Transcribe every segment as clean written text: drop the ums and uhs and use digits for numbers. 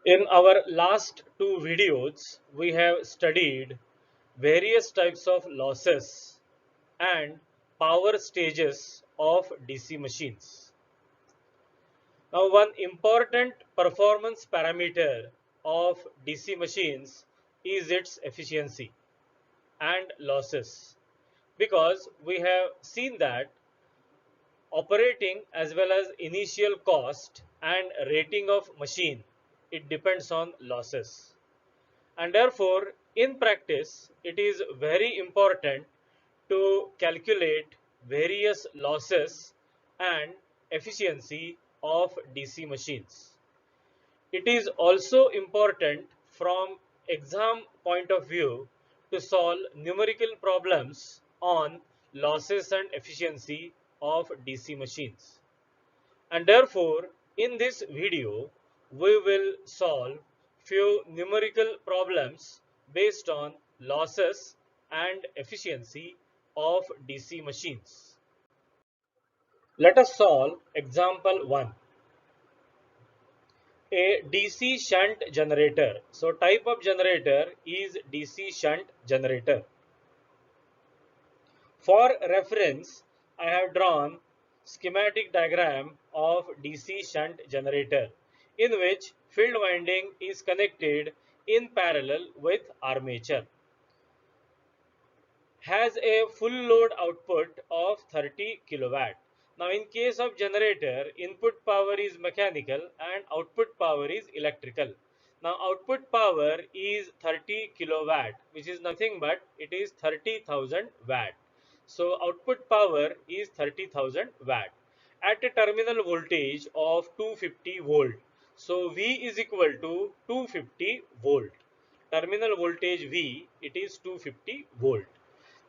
In our last two videos, we have studied various types of losses and power stages of DC machines. Now, one important performance parameter of DC machines is its efficiency and losses, because we have seen that operating as well as initial cost and rating of machine, it depends on losses. And therefore, in practice, it is very important to calculate various losses and efficiency of DC machines. It is also important from exam point of view to solve numerical problems on losses and efficiency of DC machines. And therefore, in this video, we will solve few numerical problems based on losses and efficiency of DC machines. Let us solve example 1. A DC shunt generator. So type of generator is DC shunt generator. For reference, I have drawn schematic diagram of DC shunt generator in which field winding is connected in parallel with armature. Has a full load output of 30 kilowatt. Now in case of generator, input power is mechanical and output power is electrical. Now output power is 30 kilowatt, which is nothing but it is 30,000 watt. So output power is 30,000 watt at a terminal voltage of 250 volt. So V is equal to 250 volt. Terminal voltage V, it is 250 volt.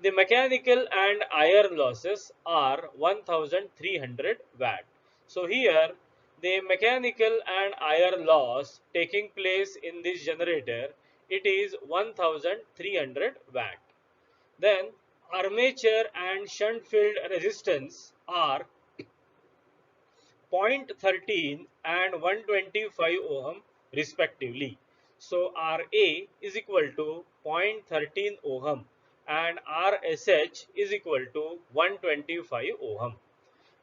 The mechanical and iron losses are 1300 watt. So here the mechanical and iron loss taking place in this generator, it is 1300 watt. Then armature and shunt field resistance are 0.13 and 125 ohm respectively. So Ra is equal to 0.13 ohm and Rsh is equal to 125 ohm.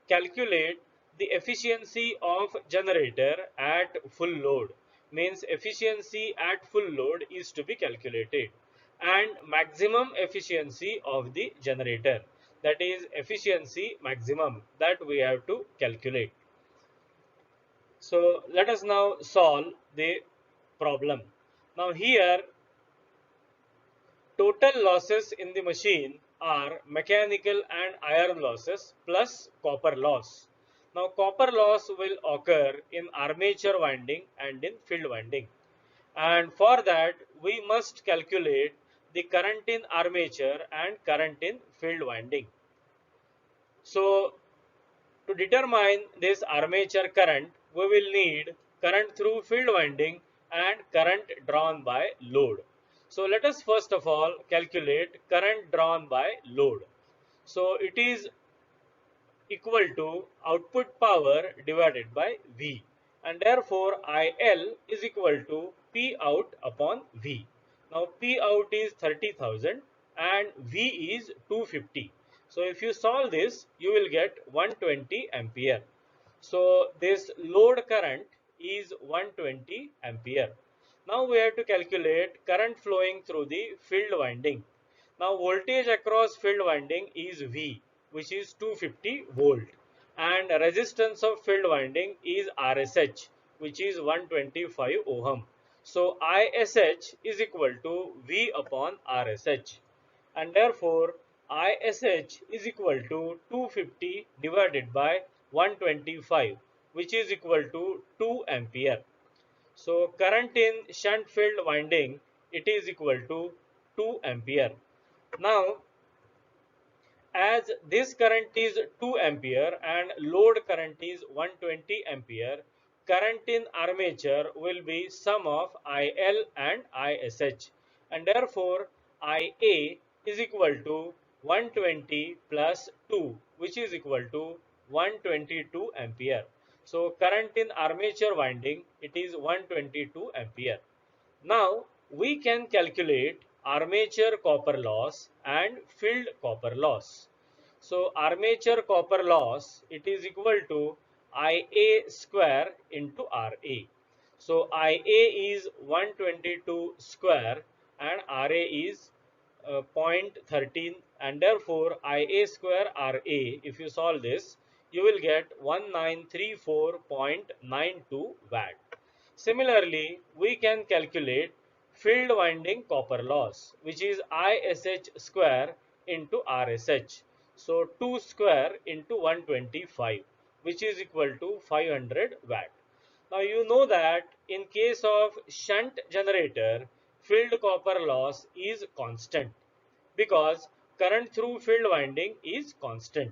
Calculate the efficiency of generator at full load. Means efficiency at full load is to be calculated, and maximum efficiency of the generator, that is efficiency maximum, that we have to calculate. So let us now solve the problem. Now here total losses in the machine are mechanical and iron losses plus copper loss. Now copper loss will occur in armature winding and in field winding. And for that we must calculate the current in armature and current in field winding. So to determine this armature current, we will need current through field winding and current drawn by load. So let us first of all calculate current drawn by load. So it is equal to output power divided by V, and therefore IL is equal to P out upon V. Now P out is 30,000 and V is 250. So if you solve this, you will get 120 ampere. So this load current is 120 ampere. Now we have to calculate current flowing through the field winding. Now voltage across field winding is V, which is 250 volt, and resistance of field winding is RSH, which is 125 ohm. So ISH is equal to V upon RSH, and therefore ISH is equal to 250 divided by 125, which is equal to 2 ampere. So current in shunt field winding, it is equal to 2 ampere. Now as this current is 2 ampere and load current is 120 ampere, current in armature will be sum of IL and ISH, and therefore IA is equal to 120 plus 2, which is equal to 122 ampere. So current in armature winding, it is 122 ampere. Now we can calculate armature copper loss and field copper loss. So armature copper loss, it is equal to Ia square into Ra. So Ia is 122 square and Ra is 0.13, and therefore Ia square Ra, if you solve this, you will get 1934.92 watt. Similarly, we can calculate field winding copper loss, which is ISH square into RSH. So 2 square into 125, which is equal to 500 watt. Now you know that in case of shunt generator, field copper loss is constant because current through field winding is constant,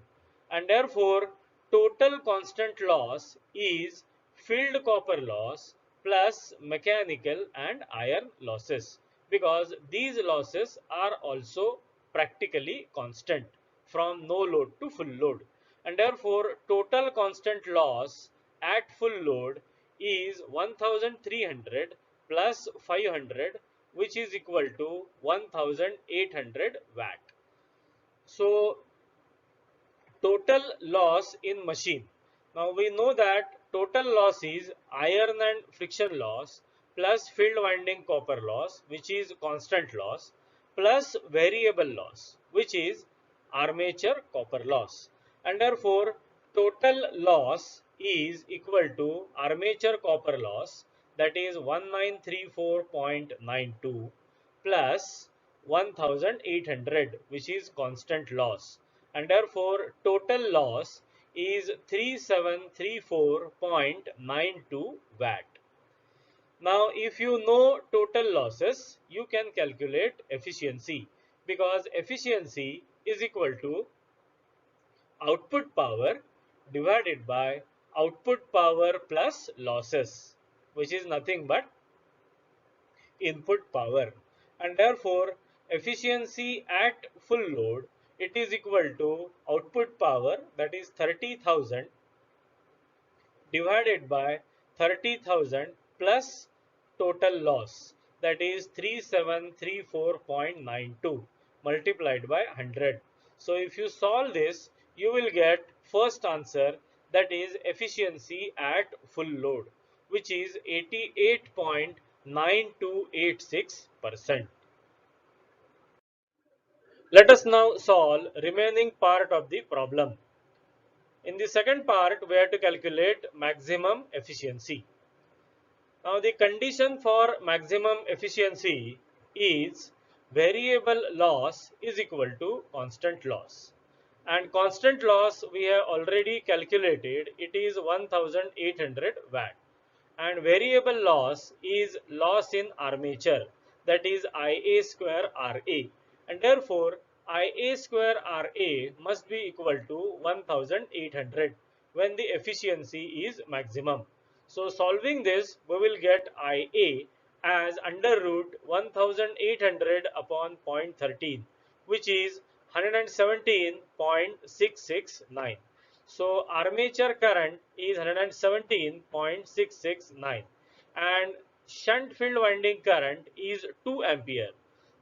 and therefore total constant loss is field copper loss plus mechanical and iron losses, because these losses are also practically constant from no load to full load, and therefore total constant loss at full load is 1300 plus 500, which is equal to 1800 watt. So total loss in machine. Now we know that total loss is iron and friction loss plus field winding copper loss, which is constant loss, plus variable loss, which is armature copper loss. And therefore total loss is equal to armature copper loss, that is 1934.92 plus 1800, which is constant loss, and therefore total loss is 3734.92 watt. Now if you know total losses, you can calculate efficiency, because efficiency is equal to output power divided by output power plus losses, which is nothing but input power, and therefore efficiency at full load, it is equal to output power, that is 30,000 divided by 30,000 plus total loss, that is 3734.92 multiplied by 100. So if you solve this, you will get first answer, that is efficiency at full load, which is 88.9286%. Let us now solve remaining part of the problem. In the second part, we have to calculate maximum efficiency. Now the condition for maximum efficiency is variable loss is equal to constant loss. And constant loss we have already calculated, it is 1800 watt. And variable loss is loss in armature, that is Ia square Ra, and therefore Ia square Ra must be equal to 1800 when the efficiency is maximum. So solving this, we will get Ia as under root 1800 upon 0.13, which is 117.669. So armature current is 117.669 and shunt field winding current is 2 ampere.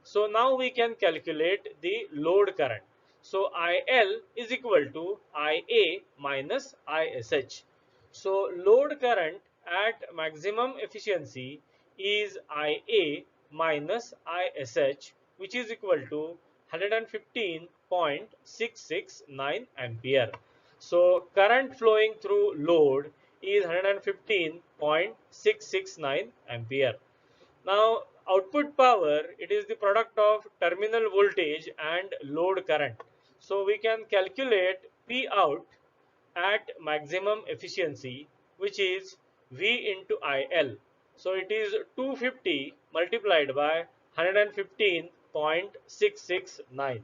So now we can calculate the load current. So IL is equal to IA minus ISH. So load current at maximum efficiency is Ia minus ISH, which is equal to 115.669 ampere. So current flowing through load is 115.669 ampere. Now output power, it is the product of terminal voltage and load current. So we can calculate P out at maximum efficiency, which is V into IL. So it is 250 multiplied by 115.669.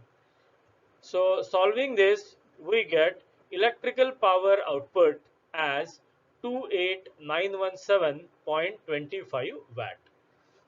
So solving this, we get electrical power output as 28917.25 watt.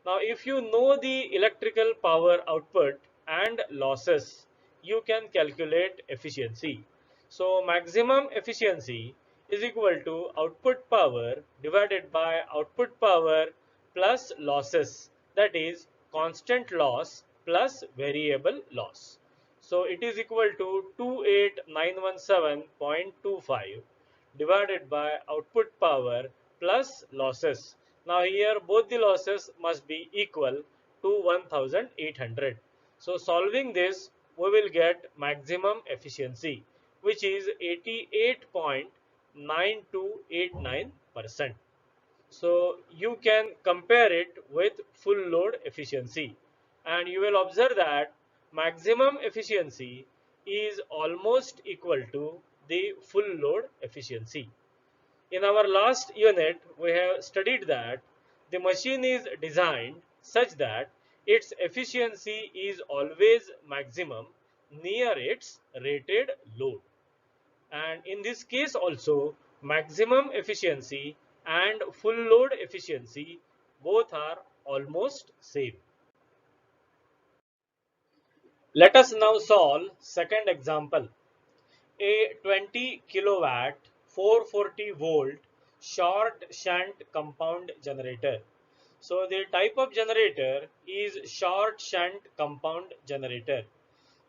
Now if you know the electrical power output and losses, you can calculate efficiency. So maximum efficiency is equal to output power divided by output power plus losses, that is constant loss plus variable loss. So it is equal to 28917.25 divided by output power plus losses. Now here both the losses must be equal to 1800. So solving this, we will get maximum efficiency, which is 88.9289%. So you can compare it with full load efficiency, and you will observe that maximum efficiency is almost equal to the full load efficiency. In our last unit, we have studied that the machine is designed such that its efficiency is always maximum near its rated load. And in this case also, maximum efficiency and full load efficiency both are almost same. Let us now solve second example. A 20 kilowatt 440 volt short shunt compound generator. So the type of generator is short shunt compound generator.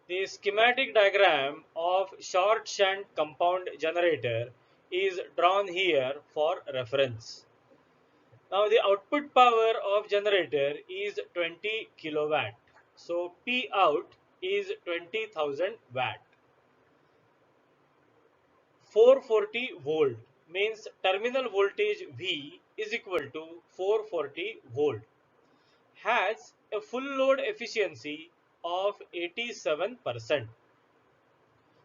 The schematic diagram of short shunt compound generator is drawn here for reference. Now the output power of generator is 20 kilowatt. So P out is 20,000 watt. 440 volt means terminal voltage V is equal to 440 volt. Has a full load efficiency of 87%.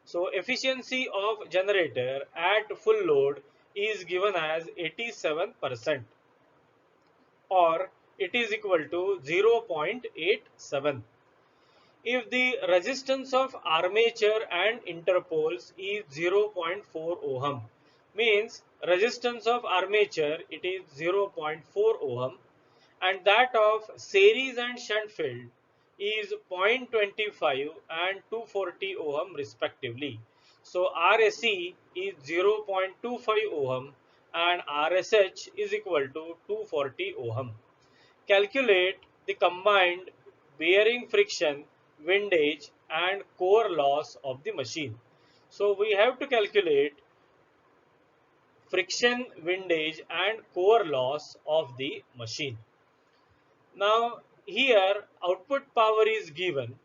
So efficiency of generator at full load is given as 87%, or it is equal to 0.87. If the resistance of armature and interpoles is 0.4 ohm, means resistance of armature it is 0.4 ohm, and that of series and shunt field is 0.25 and 240 ohm respectively. So RSE is 0.25 ohm and RSH is equal to 240 ohm. Calculate the combined bearing friction, windage and core loss of the machine. So we have to calculate friction, windage and core loss of the machine. Now here output power is given.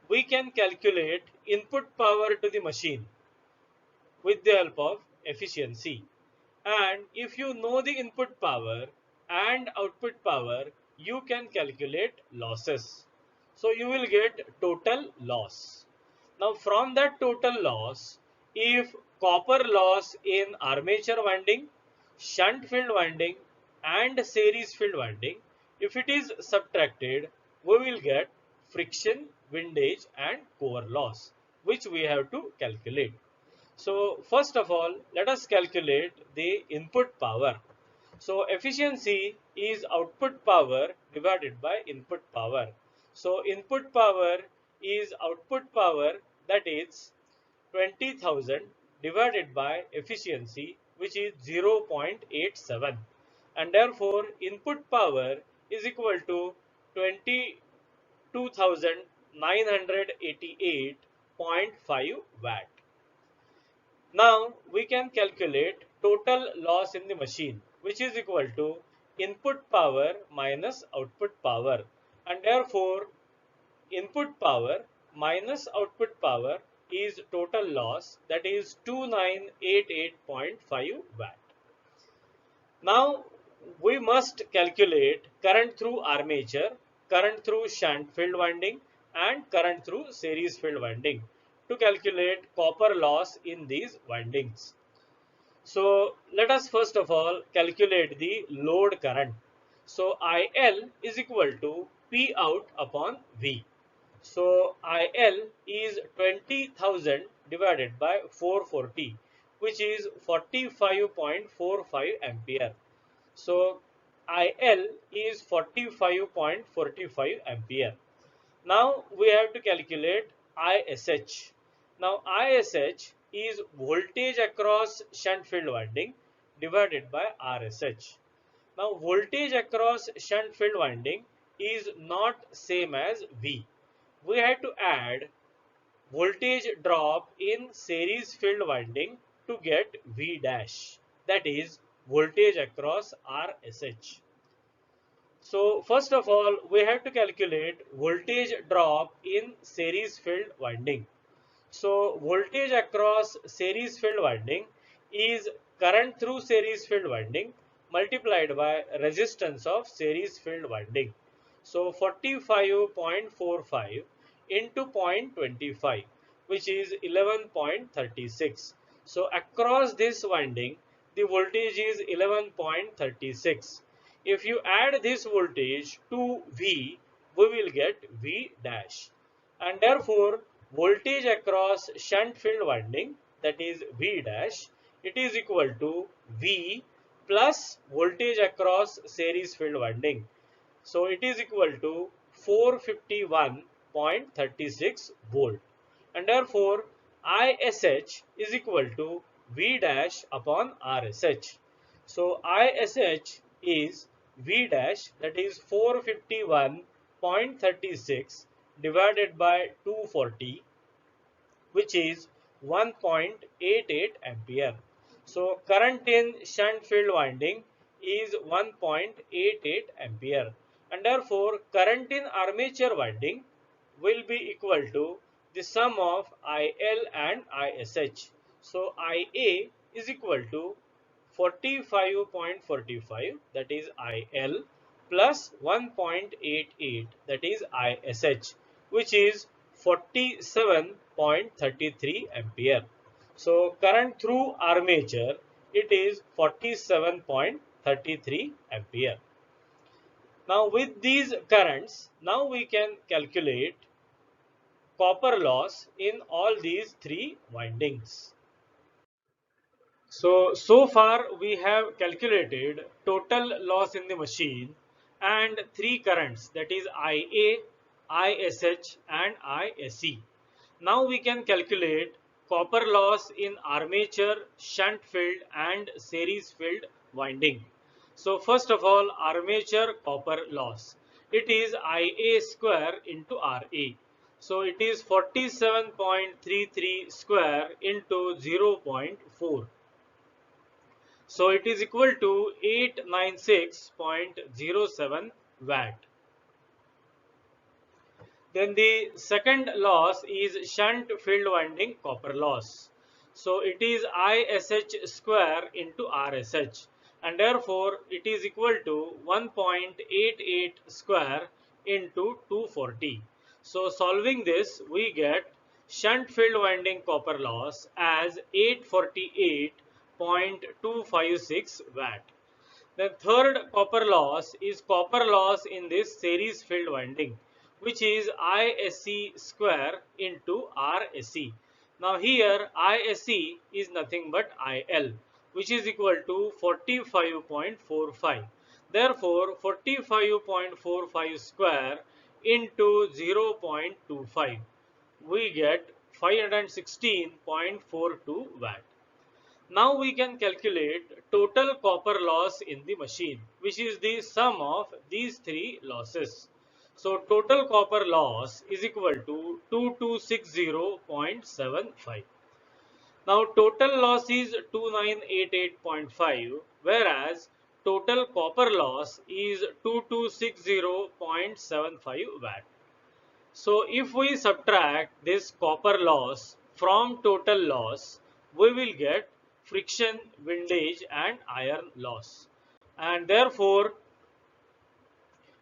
We can calculate input power to the machine with the help of efficiency. And if you know the input power and output power, you can calculate losses. So you will get total loss. Now from that total loss, if copper loss in armature winding, shunt field winding and series field winding, if it is subtracted, we will get friction, windage and core loss, which we have to calculate. So first of all, let us calculate the input power. So efficiency is output power divided by input power. So input power is output power, that is 20,000 divided by efficiency, which is 0.87, and therefore input power is equal to 22,988.5 watt. Now we can calculate total loss in the machine, which is equal to input power minus output power, and therefore input power minus output power is total loss, that is 2988.5 watt. Now we must calculate current through armature, current through shunt field winding and current through series field winding to calculate copper loss in these windings. So let us first of all calculate the load current. So IL is equal to P out upon V. So IL is 20,000 divided by 440, which is 45.45 ampere. So IL is 45.45 ampere. Now we have to calculate ISH. Now ISH is voltage across shunt field winding divided by RSH. Now voltage across shunt field winding is not same as V. We have to add voltage drop in series field winding to get V dash, that is voltage across RSH. So first of all, we have to calculate voltage drop in series field winding. So voltage across series field winding is current through series field winding multiplied by resistance of series field winding. So 45.45 into 0.25, which is 11.36. So across this winding the voltage is 11.36. If you add this voltage to V, we will get V dash, and therefore voltage across shunt field winding, that is V dash, it is equal to V plus voltage across series field winding. So it is equal to 451.36 volt, and therefore ISH is equal to V dash upon RSH. So ISH is V dash, that is 451.36 divided by 240, which is 1.88 ampere. So current in shunt field winding is 1.88 ampere, and therefore current in armature winding will be equal to the sum of IL and ISH. So IA is equal to 45.45, that is IL, plus 1.88, that is ISH, which is 47.33 ampere. So current through armature, it is 47.33 ampere. Now with these currents, now we can calculate copper loss in all these three windings. So far we have calculated total loss in the machine and three currents, that is IA, ISH and ISE. Now we can calculate copper loss in armature, shunt field and series field winding. So first of all, armature copper loss. It is IA square into RA. So it is 47.33 square into 0.4. So it is equal to 896.07 watt. Then the second loss is shunt field winding copper loss. So it is ISH square into RSH, and therefore it is equal to 1.88 square into 240. So solving this, we get shunt field winding copper loss as 848.256 watt. The third copper loss is copper loss in this series field winding, which is ISC square into RSC. Now here ISC is nothing but IL, which is equal to 45.45. Therefore 45.45 square into 0.25, we get 516.42 watt. Now we can calculate total copper loss in the machine, which is the sum of these three losses. So total copper loss is equal to 2260.75. Now total loss is 2988.5, whereas total copper loss is 2260.75 watt. So if we subtract this copper loss from total loss, we will get friction, windage and iron loss. And therefore,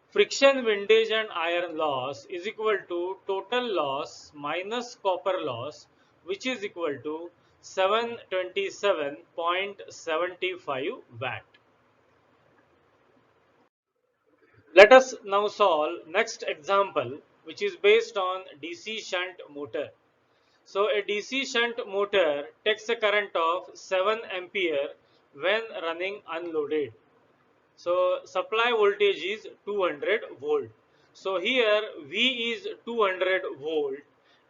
friction, windage and iron loss is equal to total loss minus copper loss, which is equal to 727.75 watt. Let us now solve next example, which is based on DC shunt motor. So a DC shunt motor takes a current of 7 ampere when running unloaded. So supply voltage is 200 volt. So here V is 200 volt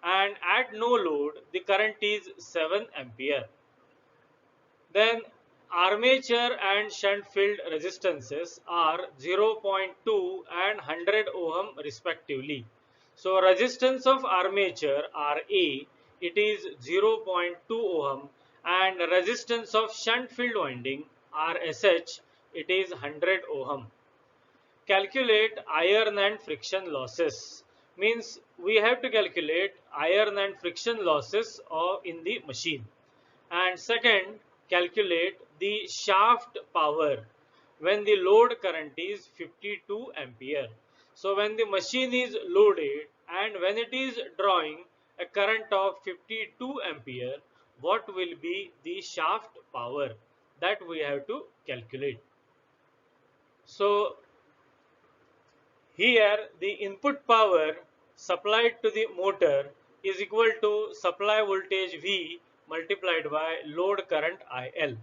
and at no load the current is 7 ampere. Then armature and shunt field resistances are 0.2 and 100 ohm respectively. So resistance of armature Ra, it is 0.2 ohm, and resistance of shunt field winding RSH, it is 100 ohm. Calculate iron and friction losses. Means we have to calculate iron and friction losses in the machine. And second, calculate the shaft power when the load current is 52 ampere. So when the machine is loaded and when it is drawing a current of 52 ampere, what will be the shaft power? That we have to calculate. So here the input power supplied to the motor is equal to supply voltage V multiplied by load current IL.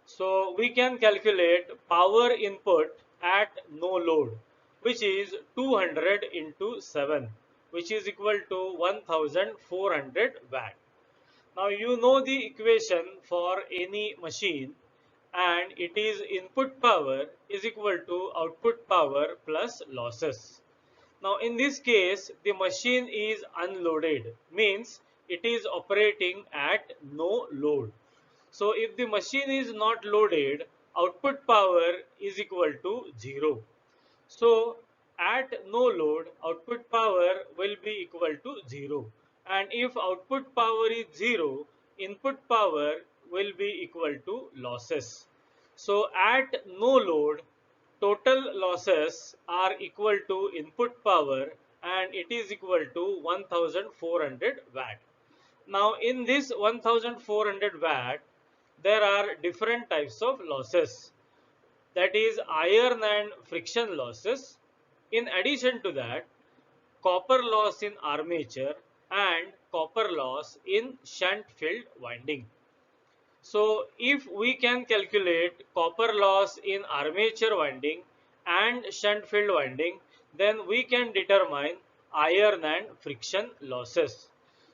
So we can calculate power input at no load, which is 200 into 7, which is equal to 1400 watt. Now you know the equation for any machine, and it is input power is equal to output power plus losses. Now in this case the machine is unloaded, means it is operating at no load. So if the machine is not loaded, output power is equal to 0. So at no load, output power will be equal to 0. And if output power is 0, input power will be equal to losses. So at no load, total losses are equal to input power, and it is equal to 1400 watt. Now in this 1400 watt, there are different types of losses, that is iron and friction losses. In addition to that, copper loss in armature and copper loss in shunt field winding. So if we can calculate copper loss in armature winding and shunt field winding, then we can determine iron and friction losses.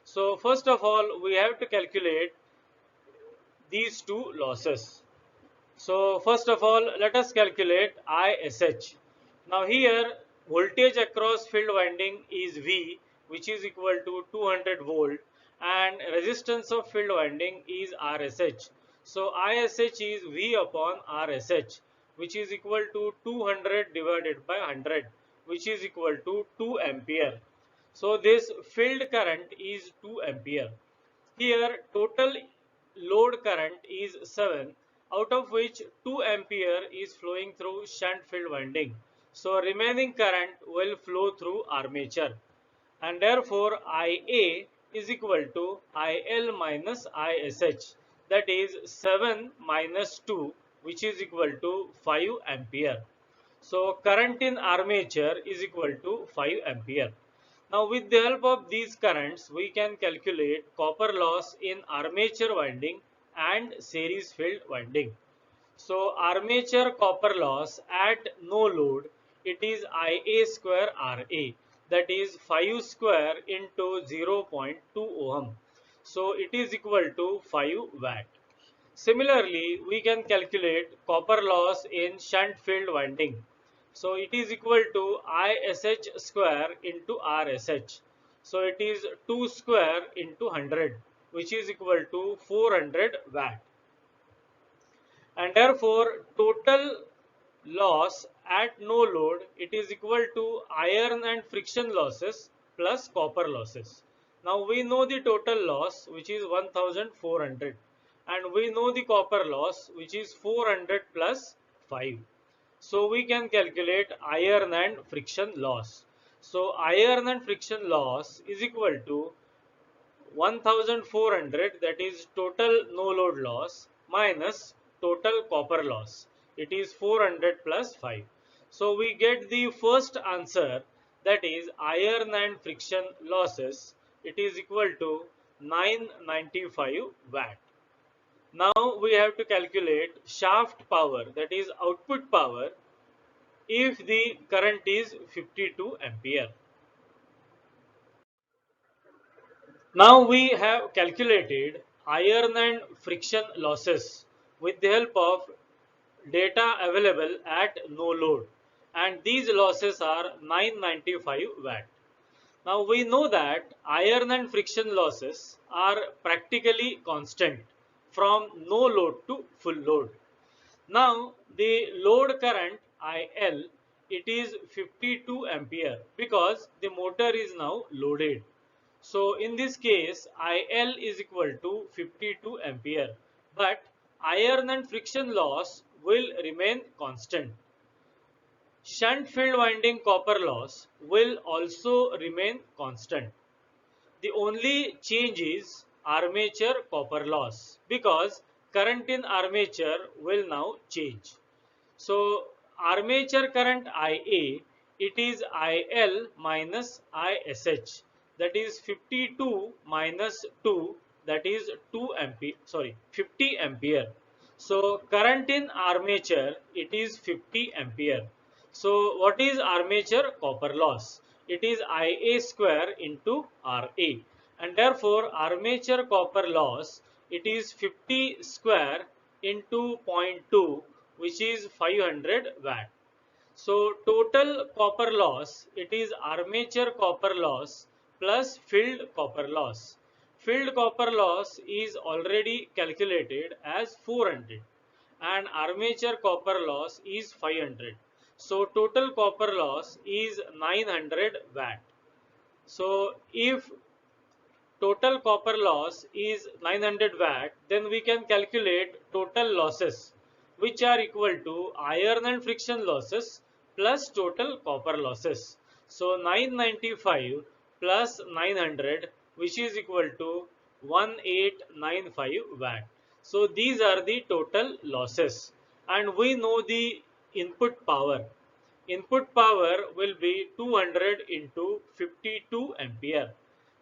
So first of all, we have to calculate these two losses. So first of all, let us calculate ISH. Now here voltage across field winding is V, which is equal to 200 volt, and resistance of field winding is RSH. So ISH is V upon RSH, which is equal to 200 divided by 100, which is equal to 2 ampere. So this field current is 2 ampere. Here total load current is 7, out of which 2 ampere is flowing through shunt field winding. So remaining current will flow through armature, and therefore IA is equal to IL minus ISH, that is 7 minus 2, which is equal to 5 ampere. So current in armature is equal to 5 ampere. Now with the help of these currents, we can calculate copper loss in armature winding and series field winding. So armature copper loss at no load, it is Ia square Ra, that is 5 square into 0.2 ohm. So it is equal to 5 watt. Similarly, we can calculate copper loss in shunt field winding. So it is equal to ISH square into RSH. So it is 2 square into 100, which is equal to 400 watt. And therefore total loss at no load, it is equal to iron and friction losses plus copper losses. Now we know the total loss, which is 1400, and we know the copper loss, which is 400 plus 5. So we can calculate iron and friction loss. So iron and friction loss is equal to 1400, that is total no load loss, minus total copper loss, it is 400 plus 5. So we get the first answer, that is iron and friction losses, it is equal to 995 watt. Now we have to calculate shaft power, that is output power, if the current is 52 ampere. Now we have calculated iron and friction losses with the help of data available at no load, and these losses are 995 watt. Now we know that iron and friction losses are practically constant from no load to full load. Now the load current IL, it is 52 ampere because the motor is now loaded. So in this case IL is equal to 52 ampere, but iron and friction loss will remain constant. Shunt field winding copper loss will also remain constant. The only change is armature copper loss because current in armature will now change. So armature current IA, it is IL minus ISH, that is 52 minus 2, that is 2 ampere, sorry, 50 ampere. So current in armature, it is 50 ampere. So what is armature copper loss? It is IA square into RA, and therefore armature copper loss, it is 50 square into zero point 0.2, which is 500 watt. So total copper loss, it is armature copper loss plus filled copper loss. Filled copper loss is already calculated as 400 and armature copper loss is 500. So total copper loss is 900 watt. So if total copper loss is 900 watt, then we can calculate total losses, which are equal to iron and friction losses plus total copper losses. So 995 plus 900, which is equal to 1895 watt. So these are the total losses, and we know the input power. Input power will be 200 into 52 ampere.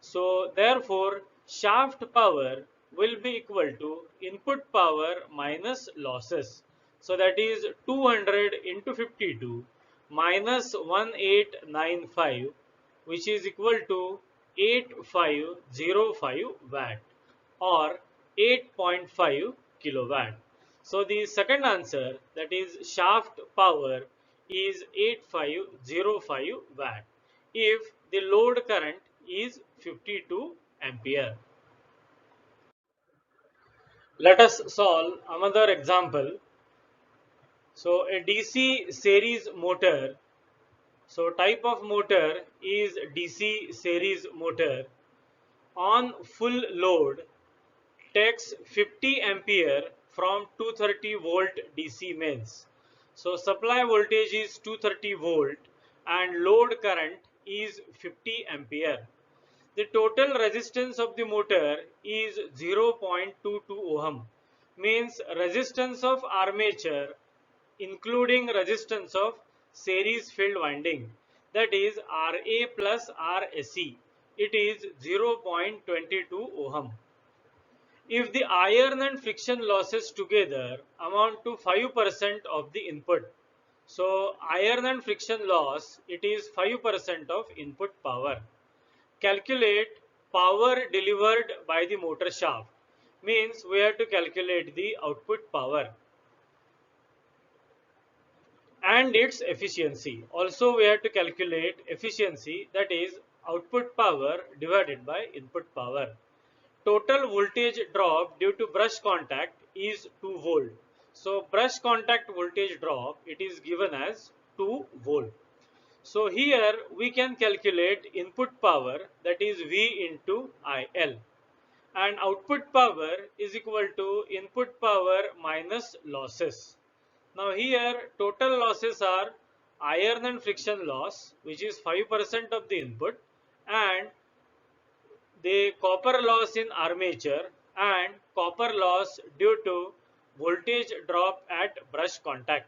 So therefore shaft power will be equal to input power minus losses. So that is 200 into 52 minus 1895, which is equal to 8505 watt or 8.5 kilowatt. So the second answer, that is shaft power, is 8505 watt if the load current is 52 ampere. Let us solve another example. So a DC series motor. So type of motor is DC series motor. On full load takes 50 ampere from 230 volt DC mains. So supply voltage is 230 volt and load current is 50 ampere. The total resistance of the motor is 0.22 ohm, means resistance of armature including resistance of series field winding, that is Ra plus Rse, it is 0.22 ohm. If the iron and friction losses together amount to 5% of the input, so iron and friction loss, it is 5% of input power. Calculate power delivered by the motor shaft, means we have to calculate the output power and its efficiency. Also we have to calculate efficiency, that is output power divided by input power. Total voltage drop due to brush contact is 2 volt. So brush contact voltage drop, it is given as 2 volt. So here we can calculate input power, that is V into IL, and output power is equal to input power minus losses. Now here total losses are iron and friction loss, which is 5% of the input, and the copper loss in armature and copper loss due to voltage drop at brush contact.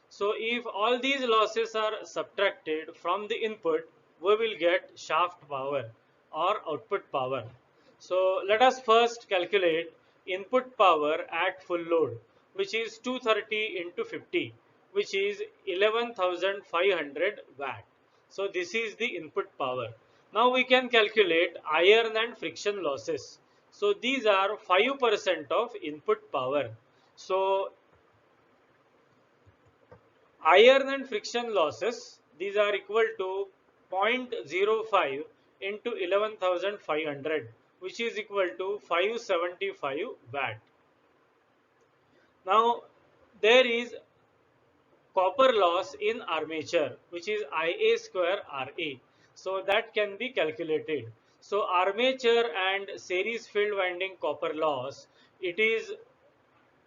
So if all these losses are subtracted from the input, we will get shaft power or output power. So let us first calculate input power at full load, which is 230 into 50, which is 11,500 watt. So this is the input power. Now we can calculate iron and friction losses. So these are 5% of input power. So iron and friction losses, these are equal to 0.05 into 11,500, which is equal to 575 watt. Now there is copper loss in armature, which is Ia square Ra. So that can be calculated. So armature and series field winding copper loss, it is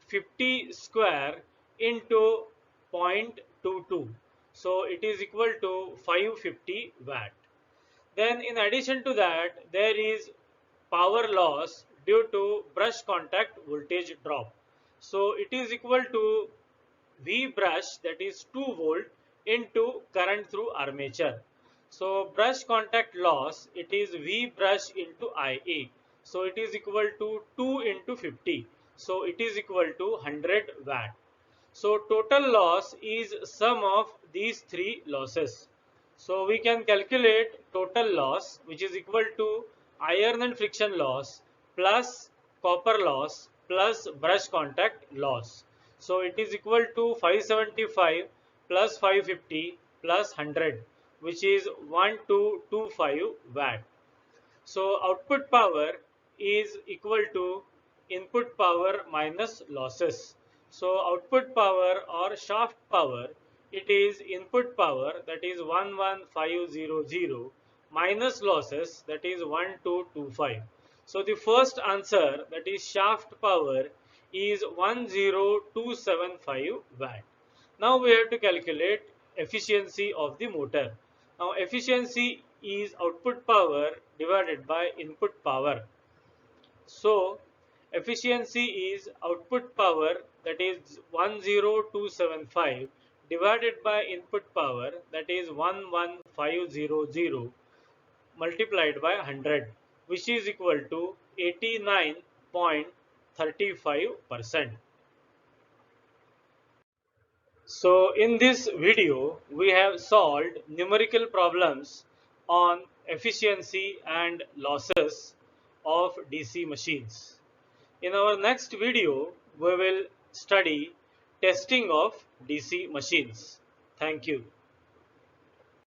50 square into 0.22. So it is equal to 550 watt. Then in addition to that, there is power loss due to brush contact voltage drop. So it is equal to V brush, that is 2 volt into current through armature. So brush contact loss, it is V brush into Ia. So it is equal to 2 into 50. So it is equal to 100 watt. So total loss is sum of these three losses. So we can calculate total loss, which is equal to iron and friction loss plus copper loss plus brush contact loss. So it is equal to 575 plus 550 plus 100, which is 1225 watt. So output power is equal to input power minus losses. So output power or shaft power, it is input power, that is 11500, minus losses, that is 1225. So the first answer, that is shaft power, is 10275 watt. Now we have to calculate efficiency of the motor. Now efficiency is output power divided by input power. So efficiency is output power, that is 10275, divided by input power, that is 11500, multiplied by 100, which is equal to 89.35%. So in this video, we have solved numerical problems on efficiency and losses of DC machines. In our next video, we will study testing of DC machines. Thank you.